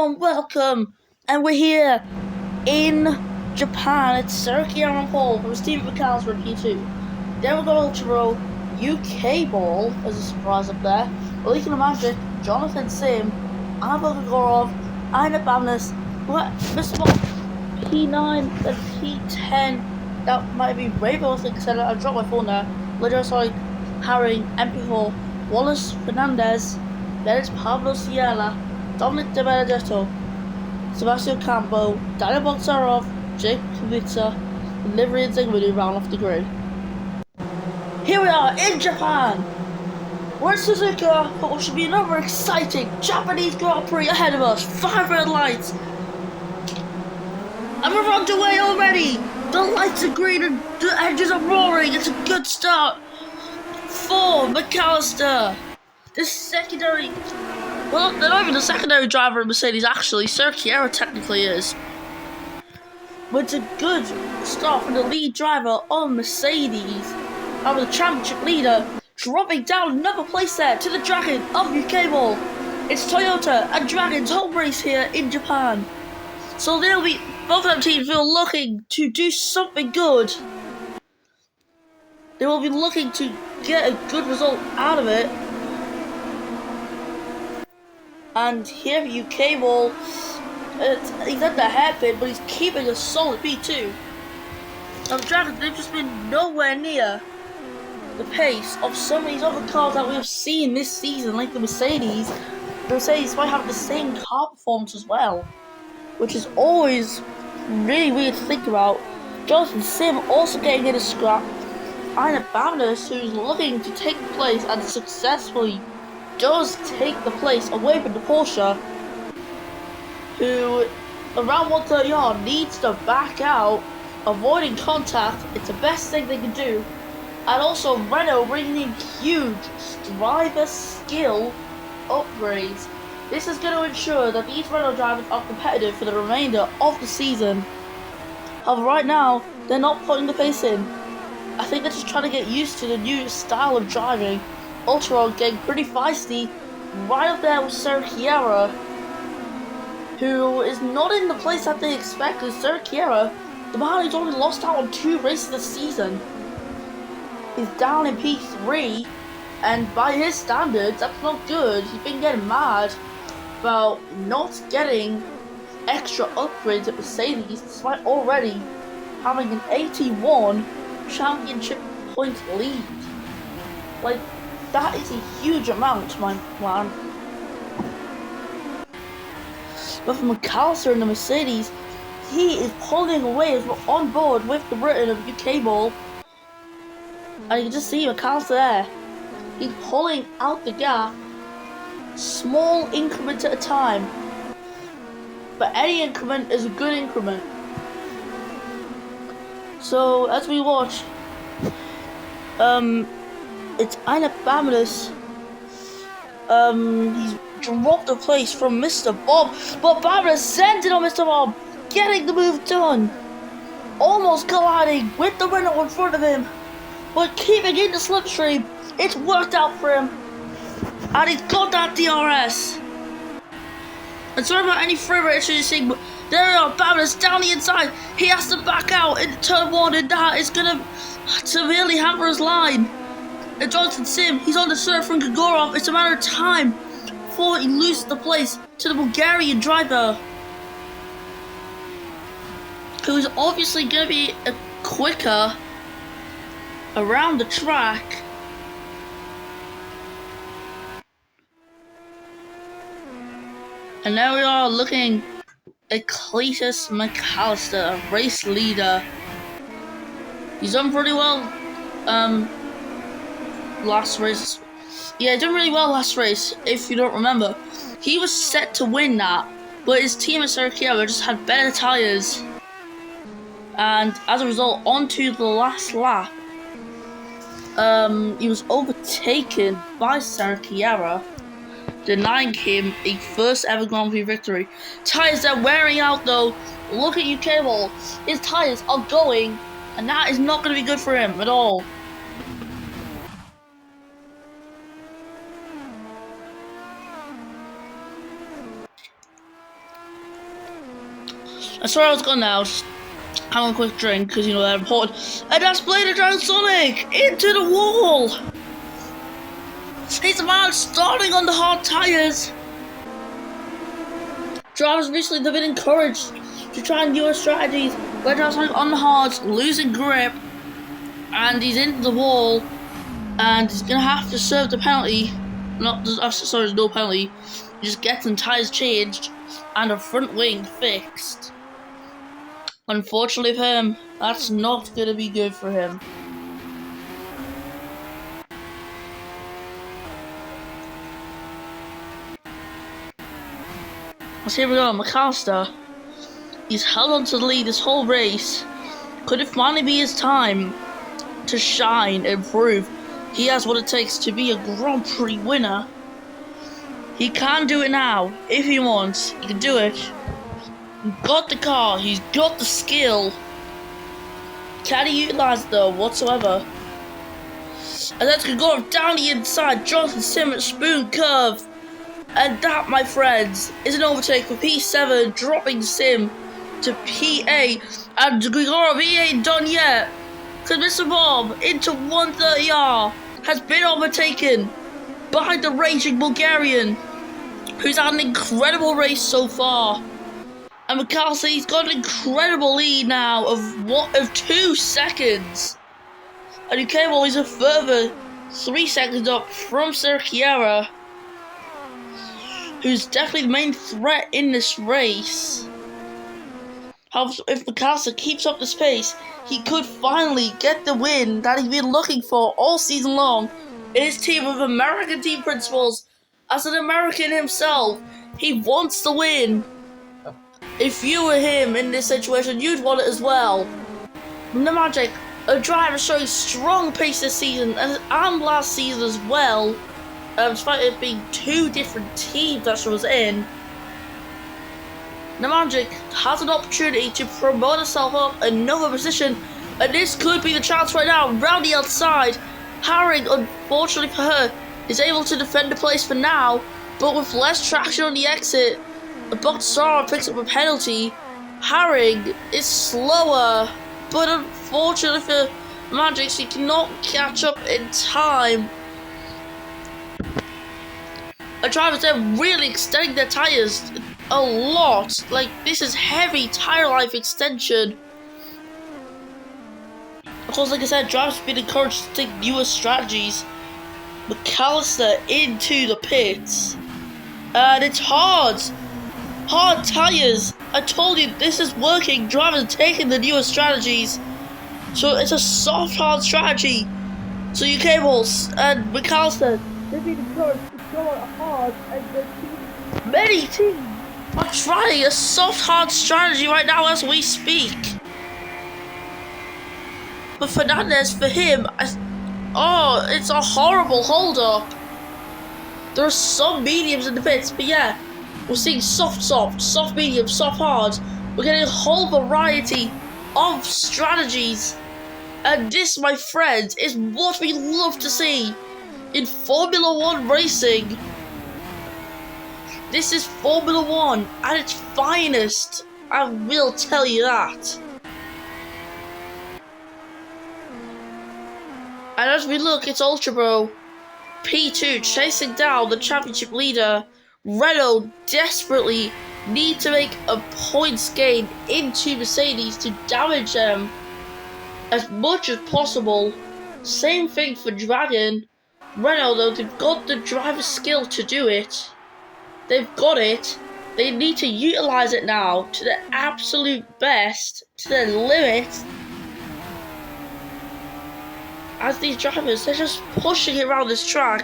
warm welcome, and we're here in Japan. It's Serki and Paul from Steve McAllister in P2. Then we've got Ultra UK Ball as a surprise up there. Leaking of Magic, Jonathan Sim, Anna Gorov, Aina Bamness, Mr. Bob, P9 and P10. That might be Rainbow, I think. I dropped my phone there. Lidra, sorry, Harry, MP4, Wallace Fernandez, then it's Pablo Sierra, Dominic De Benedetto, Sebastian Campo, Daniel Bontsarov, Jake Kubica, and Livery and Zingmanu round off the grid. Here we are in Japan! We're in Suzuka for what should be another exciting Japanese Grand Prix ahead of us. 5 red lights! And we're underway already! The lights are green and the engines are roaring. It's a good start for McAllister. This secondary... Well, they're not even the secondary driver of Mercedes, actually. Serki technically is. But it's a good start for the lead driver on Mercedes. However, the championship leader dropping down another place there to the Dragon of UK Ball. It's Toyota and Dragon's home race here in Japan. So they'll be, both of them teams will be looking to do something good. They will be looking to get a good result out of it. And here UK Ball, he's at the hairpin, but he's keeping a solid P2. Now the Dragons, they've just been nowhere near the pace of some of these other cars that we have seen this season, like the Mercedes. The Mercedes might have the same car performance as well, which is always really weird to think about. Jonathan Sim also getting in a scrap. Aina Bamness, who's looking to take the place and successfully does take the place away from the Porsche, who around 130 on needs to back out, avoiding contact. It's the best thing they can do. And also Renault bringing in huge driver skill upgrades. This is going to ensure that these Renault drivers are competitive for the remainder of the season. However, right now they're not putting the pace in. I think they're just trying to get used to the new style of driving. Ultra getting pretty feisty, right up there with Serki, who is not in the place that they expect. Because Serki, the man who's only lost out on 2 races this season, is down in P3, and by his standards, that's not good. He's been getting mad about not getting extra upgrades at Mercedes, despite already having an 81 championship point lead. Like, that is a huge amount, my man. But for McAllister and the Mercedes, he is pulling away as we're on board with the Britain of UK Ball. And you can just see McAllister there. He's pulling out the gap, small increments at a time. But any increment is a good increment. So as we watch, it's Aina Bamness. He's dropped a place from Mr. Bob, but Bamness sends it on Mr. Bob, getting the move done. Almost colliding with the Renault in front of him, but keeping in the slipstream. It's worked out for him, and he's got that DRS. And sorry about any frame rate issues you're seeing, but there we are, Bamness down the inside. He has to back out in turn 1, and that is going to severely hamper his line. And Jonathan Sim, he's on the serve from Gagorov. It's a matter of time before he loses the place to the Bulgarian driver, who's obviously going to be quicker around the track. And now we are looking at Cletus McAllister, a race leader. He's done pretty well last race. Yeah, he did really well last race, if you don't remember. He was set to win that, but his team at Serki just had better tyres. And as a result, onto the last lap, he was overtaken by Serki, denying him a first ever Grand Prix victory. Tyres are wearing out though. Look at UK Ball. His tyres are going, and that is not going to be good for him at all. That's where I was going now. Just have a quick drink, because you know they're important. And that's Blade down Sonic into the wall. He's the man starting on the hard tires. Drivers recently have been encouraged to try newer strategies. Blade down Sonic on the hards, losing grip, and he's into the wall, and he's gonna have to serve the penalty. Sorry, there's no penalty. He just gets some tires changed and a front wing fixed. Unfortunately for him, that's not going to be good for him. So here we go, McAllister. He's held on to the lead this whole race. Could it finally be his time to shine and prove he has what it takes to be a Grand Prix winner? He can do it now, if he wants. He can do it. He's got the car, he's got the skill. Can he utilise it though, whatsoever? And that's going to go down the inside. Johnson Sim spoon curve. And that, my friends, is an overtake for P7, dropping Sim to P8. And Grigorov, he ain't done yet. Because Mr. Bob, into 130R, has been overtaken by the raging Bulgarian, who's had an incredible race so far. And McCarthy's got an incredible lead now of 2 seconds. And U.K. is a further 3 seconds up from Serkiera, who's definitely the main threat in this race. However, if McAllister keeps up the pace, he could finally get the win that he's been looking for all season long in his team of American team principals. As an American himself, he wants the win. If you were him in this situation, you'd want it as well. The Magic, a driver showing strong pace this season and last season as well, despite it being 2 different teams that she was in. The Magic has an opportunity to promote herself up another position, and this could be the chance right now. Round the outside, Herring, unfortunately for her, is able to defend the place for now, but with less traction on the exit, Botsara picks up a penalty. Herring is slower, but unfortunately for Magic, she cannot catch up in time. The drivers are really extending their tyres a lot. Like, this is heavy tyre life extension. Of course, like I said, drivers have been encouraged to take newer strategies. McAllister into the pits. And it's hard. Hard tyres. I told you, this is working. Drivers are taking the newer strategies. So it's a soft, hard strategy. So UK Bulls and McAllister, they've been encouraged to go hard, and many teams are trying a soft, hard strategy right now as we speak. But Fernandez, for him, it's a horrible hold-up. There are some mediums in the pits, but yeah, we're seeing soft, medium, soft, hard. We're getting a whole variety of strategies. And this, my friends, is what we love to see in Formula 1 racing. This is Formula 1 at its finest, I will tell you that. And as we look, it's Ultra Bro P2 chasing down the championship leader. Renault desperately need to make a points gain into Mercedes to damage them as much as possible. Same thing for Dragon. Renault, though, they've got the driver skill to do it. They've got it. They need to utilize it now to their absolute best, to their limit. As these drivers, they're just pushing it around this track.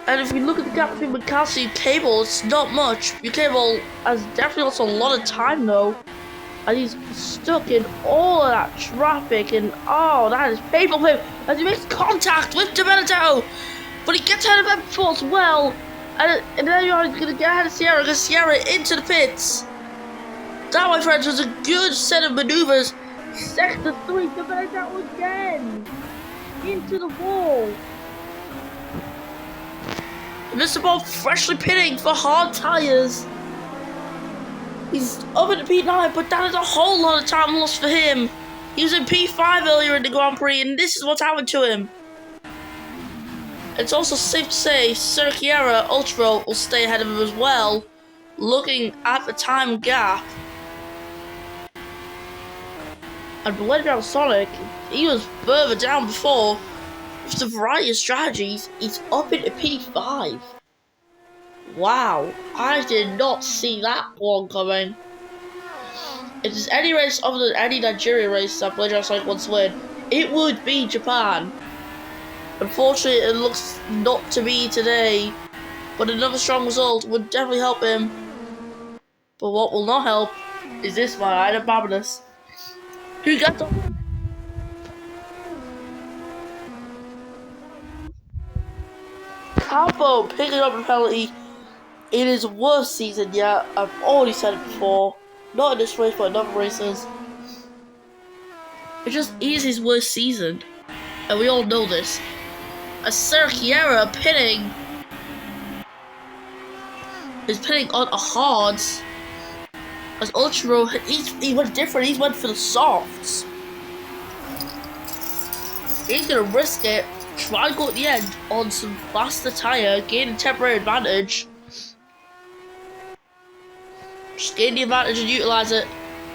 And if we look at the gap between McAllister and Cable, it's not much. Cable has definitely lost a lot of time though. And he's stuck in all of that traffic, and oh, that is painful for him as he makes contact with Domenico. But he gets ahead of him before as well. And then you're going to get ahead of Sierra, because Sierra into the pits. That, my friends, was a good set of maneuvers. Sector 3, Domenico again. Into the wall. Mr. Bob freshly pitting for hard tyres. He's up at P9, but that is a whole lot of time lost for him. He was in P5 earlier in the Grand Prix, and this is what's happened to him. It's also safe to say Sir Kiara Ultra will stay ahead of him as well, looking at the time gap. And Blade Sonic, he was further down before. With a variety of strategies, he's up into P5. Wow, I did not see that one coming. If there's any race other than any Nigeria race that Blade Sonic wants to win, it would be Japan. Unfortunately, it looks not to be today, but another strong result would definitely help him. But what will not help is this one, Ida Babinus, who got the Capo picking up a penalty in his worst season yet. I've already said it before, not in this race, but in other races. It just is his worst season, and we all know this. As Sir Kiara is pinning on a hard. As Ultra, he went different. He went for the softs. He's gonna risk it. Try to go at the end on some faster tyre, gain a temporary advantage. Just gain the advantage and utilise it.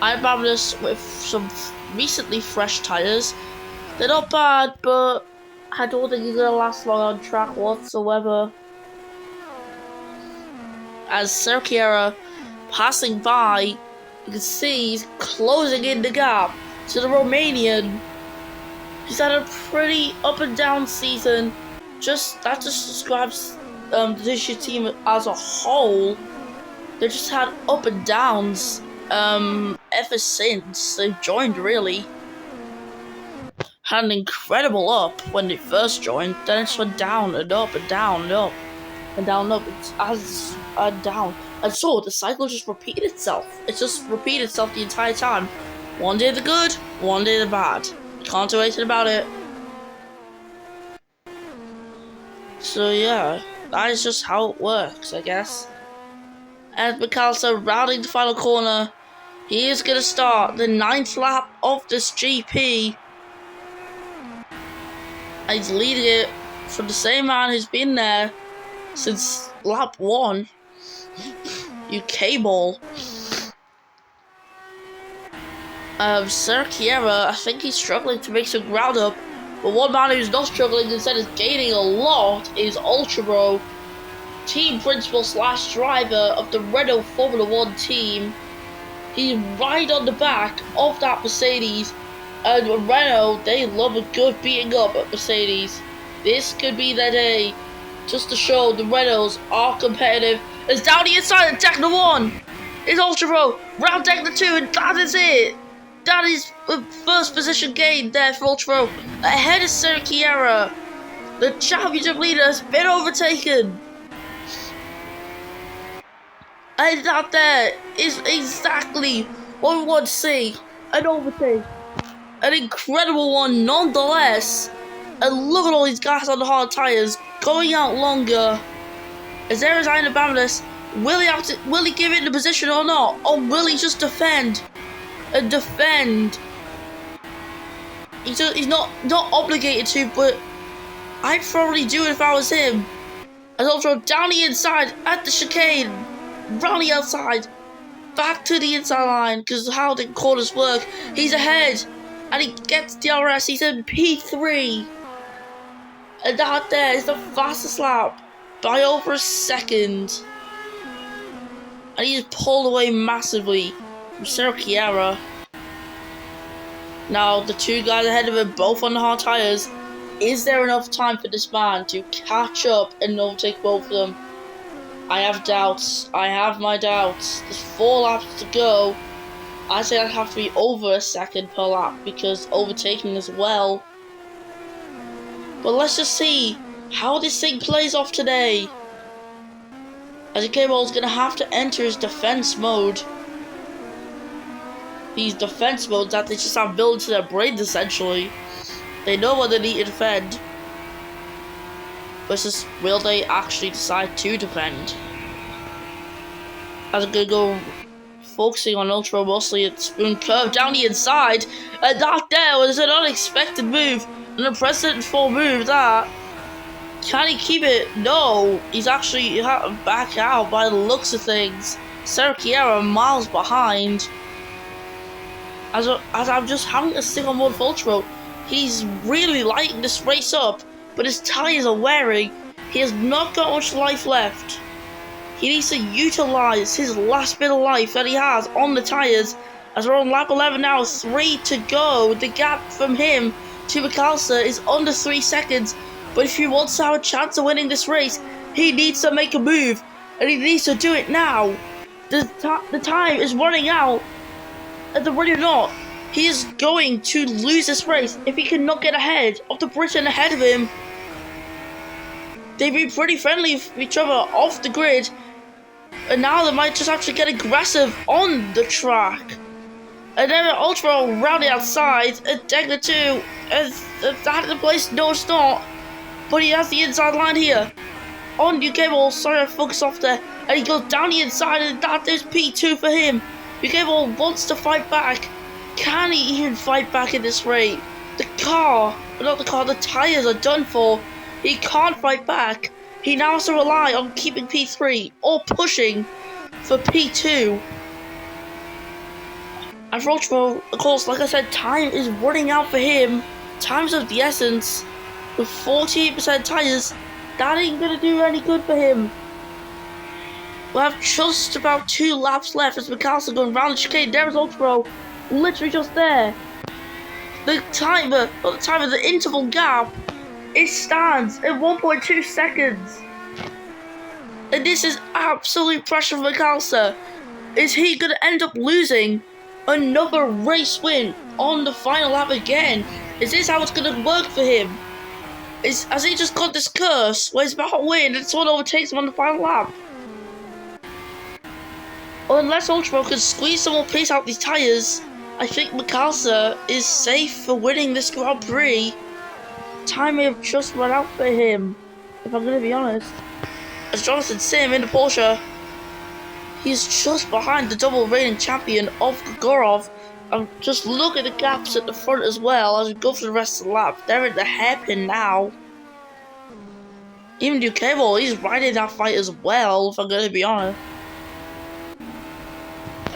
I'm having this with some recently fresh tyres. They're not bad, but I don't think he's gonna last long on track whatsoever. As Sir Kiara passing by, you can see he's closing in the gap to the Romanian. He's had a pretty up and down season. That just describes the Disney team as a whole. They just had up and downs ever since they've joined, really. Had an incredible up when they first joined, then it just went down and up and down and up and down and up and down. And so the cycle just repeated itself. It just repeated itself the entire time. One day the good, one day the bad. You can't do anything about it. So yeah, that is just how it works, I guess. And Michalsa rounding the final corner. He is going to start the 9th lap of this GP. And he's leading it from the same man who's been there since lap 1. A.G.E ball. Sir Kiara, I think he's struggling to make some ground up. But one man who's not struggling, instead is gaining a lot, is Ultra Bro, team principal / driver of the Renault Formula 1 team. He's right on the back of that Mercedes. And Renault, they love a good beating up at Mercedes. This could be their day, just to show the Renaults are competitive. As down the inside of Techno 1 is Ultra Bro, round Techno 2, and that is it. That is the first position gain there for Ultra Bro. Ahead of Sir Kiara. The championship leader has been overtaken. And that there is exactly what we want to see. An overtake. An incredible one nonetheless. And look at all these guys on the hard tyres going out longer. As there is Ina Bamanis, will he give it the position or not? Or will he just defend? And defend? He's not obligated to, but I'd probably do it if I was him. As Ultra down the inside at the chicane. Round the outside. Back to the inside line, because how the corners work. He's ahead. And he gets DRS. He's in P3. And that there is the fastest lap by over a second. And he just pulled away massively from Sir Kiara. Now, the two guys ahead of him, both on the hard tyres. Is there enough time for this man to catch up and overtake both of them? I have doubts. I have my doubts. There's 4 laps to go. I say I'd have to be over a second per lap because overtaking as well. But let's just see how this thing plays off today. As A.G.E is going to have to enter his defense mode. These defense modes that they just have built into their brains essentially. They know what they need to defend. But it's just, will they actually decide to defend? As I'm going to go focusing on Ultra mostly. It's been curved down the inside, and that there was an unexpected move, an unprecedented move. That can he keep it? No, he's actually back out by the looks of things. Serkiera miles behind. As I'm just having to stick on one for Ultra, he's really lighting this race up, but his tyres are wearing. He has not got much life left. He needs to utilise his last bit of life that he has on the tyres, as we're on lap 11 now, 3 to go. The gap from him to McAllister is under 3 seconds, but if he wants to have a chance of winning this race, he needs to make a move, and he needs to do it now. The time is running out. At the rate or not, he is going to lose this race if he cannot get ahead of the Briton ahead of him. They've been pretty friendly with each other off the grid, and now they might just actually get aggressive on the track. And then Ultra around the outside, and Degner too, is that the place? No, it's not. But he has the inside line here. On UK ball, sorry I focused off there, and he goes down the inside, and that is P2 for him. UK ball wants to fight back. Can he even fight back in this rate? The tyres are done for. He can't fight back. He now has to rely on keeping P3 or pushing for P2. And for Ultra, of course, like I said, time is running out for him. Time's of the essence. With 48% tyres, that ain't gonna do any good for him. We'll have just about 2 laps left as McAllister going round the chicane. There's Ultra, literally just there. The interval gap, it stands at 1.2 seconds. And this is absolute pressure for McAllister. Is he going to end up losing another race win on the final lap again? Is this how it's going to work for him? Has he just got this curse where he's about to win and someone overtakes him on the final lap? Unless Ultra can squeeze some more pace out these tyres, I think McAllister is safe for winning this Grand Prix. Time may have just run out for him, if I'm going to be honest. As Jonathan Sim in the Porsche, he's just behind the double reigning champion of Gogorov. And just look at the gaps at the front as well as we go through the rest of the lap. They're at the hairpin now. Even Ducable, he's riding that fight as well, if I'm going to be honest.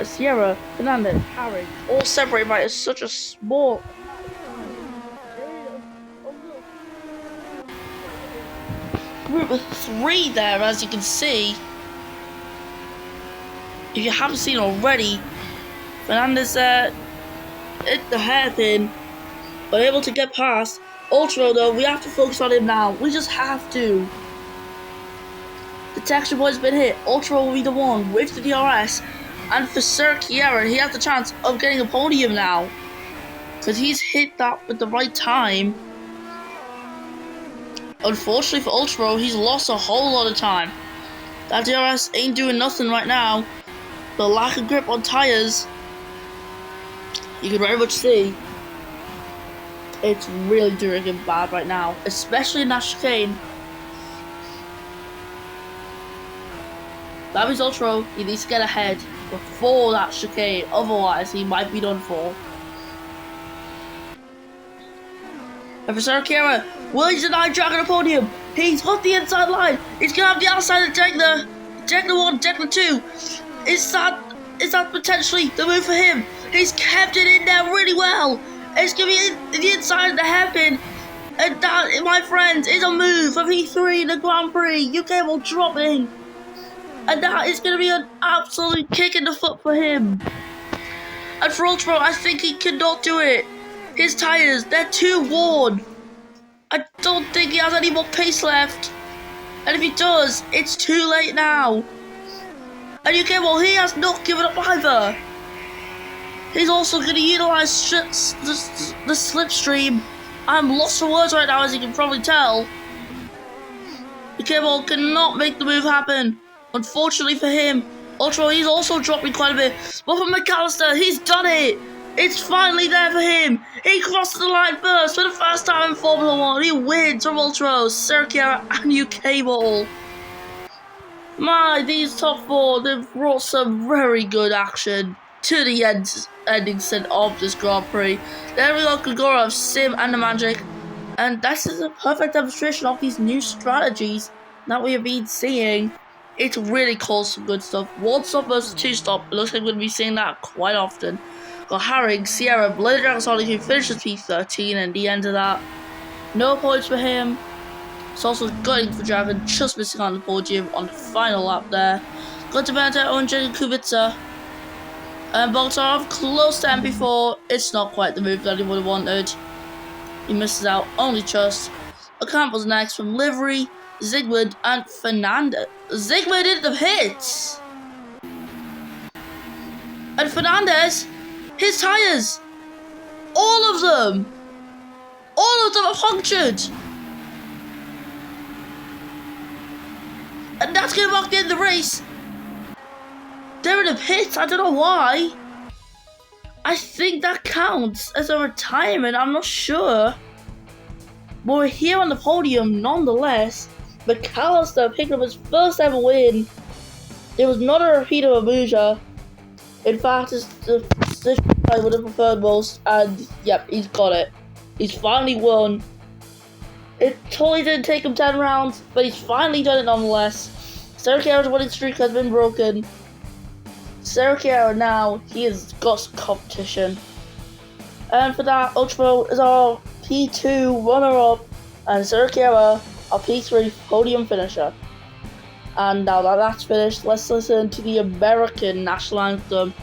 Sierra, Fernandez, Harry, all separated by such a small group of 3 there, as you can see. If you haven't seen already, Fernandez at the hairpin, but able to get past. Ultra though, we have to focus on him now. We just have to. The texture board's been hit. Ultra will be the one with the DRS. And for Sir Kiera, he has the chance of getting a podium now. Because he's hit that with the right time. Unfortunately for Ultra, he's lost a whole lot of time. That DRS ain't doing nothing right now. The lack of grip on tyres, you can very much see. It's really doing him bad right now. Especially in that chicane. That means Ultra, he needs to get ahead before that chicane, otherwise he might be done for. And for Sarah, will he deny dragging a podium? He's got the inside line. He's gonna have the outside of Degner. Degner 1, Degner 2. Is that potentially the move for him? He's kept it in there really well. It's gonna be the inside of the hairpin. And that, my friends, is a move for P3 in the Grand Prix. UK will drop in. And that is going to be an absolute kick in the foot for him. And for Ultra, I think he cannot do it. His tyres, they're too worn. I don't think he has any more pace left. And if he does, it's too late now. And UK, well, he has not given up either. He's also going to utilise the slipstream. I'm lost for words right now, as you can probably tell. UK, well, cannot make the move happen. Unfortunately for him, Ultra, he's also dropping quite a bit. But for McAllister, he's done it. It's finally there for him. He crosses the line first for the first time in Formula 1. He wins from Ultra, Serkia, and UK Ball. These top four, they've brought some very good action to the ending set of this Grand Prix. There we go, Kagura of Sim and the Magic. And this is a perfect demonstration of these new strategies that we have been seeing. It really calls some good stuff. One stop versus two stop. It looks like we're going to be seeing that quite often. Got Harry, Sierra, Blade Dragon Sonic, who finishes P13, and the end of that. No points for him. It's also gutting for Dragon, just missing on the podium on the final lap there. Got to Benedetto and Jaden Kubica. And Bogdanov close to MP4. It's not quite the move that he would have wanted. He misses out only just. Ocampo's next from Livery, Zigmund, and Fernandez. Zigmund did the hits! And Fernandez, his tyres! All of them! All of them are punctured! And that's going to mark the end of the race. They're in the pits, I don't know why. I think that counts as a retirement, I'm not sure. But we're here on the podium nonetheless. McAllister picked up his first ever win. It was not a repeat of Abuja. In fact, it's the position I would have preferred most, and yep, he's got it. He's finally won. It totally didn't take him 10 rounds, but he's finally done it nonetheless. Sergio's winning streak has been broken. Sergio now, he has got some competition. And for that, Ultra is our P2 runner-up, and Sergio our P3 podium finisher. And now that that's finished, let's listen to the American national anthem.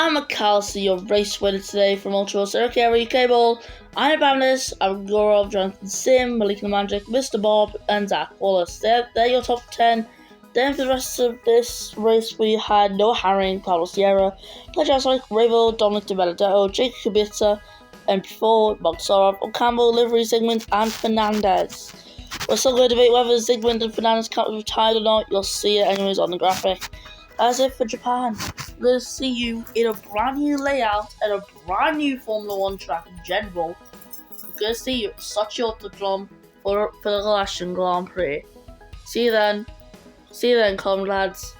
I'm McAllister, your race winner today from Ultra Sergio UK Ball. I'm Bamnis, I'm Gorov, Jonathan Sim, Malik the Magic, Mr. Bob, and Zach Wallace. They're your top 10. Then for the rest of this race, we had Noah Herring, Carlos Sierra, Pledger Sonic, Ravo, Dominic De Benedetto, Jake Kubica, MP4, Bogdanov, Ocampo, Livery, Zigmund, and Fernandez. We're still going to debate whether Zigmund and Fernandez can't be retired or not. You'll see it anyways on the graphic. That's it for Japan. I'm going to see you in a brand new layout and a brand new Formula 1 track in general. I'm going to see you at Sochi for the Galatian Grand Prix. See you then, comrades.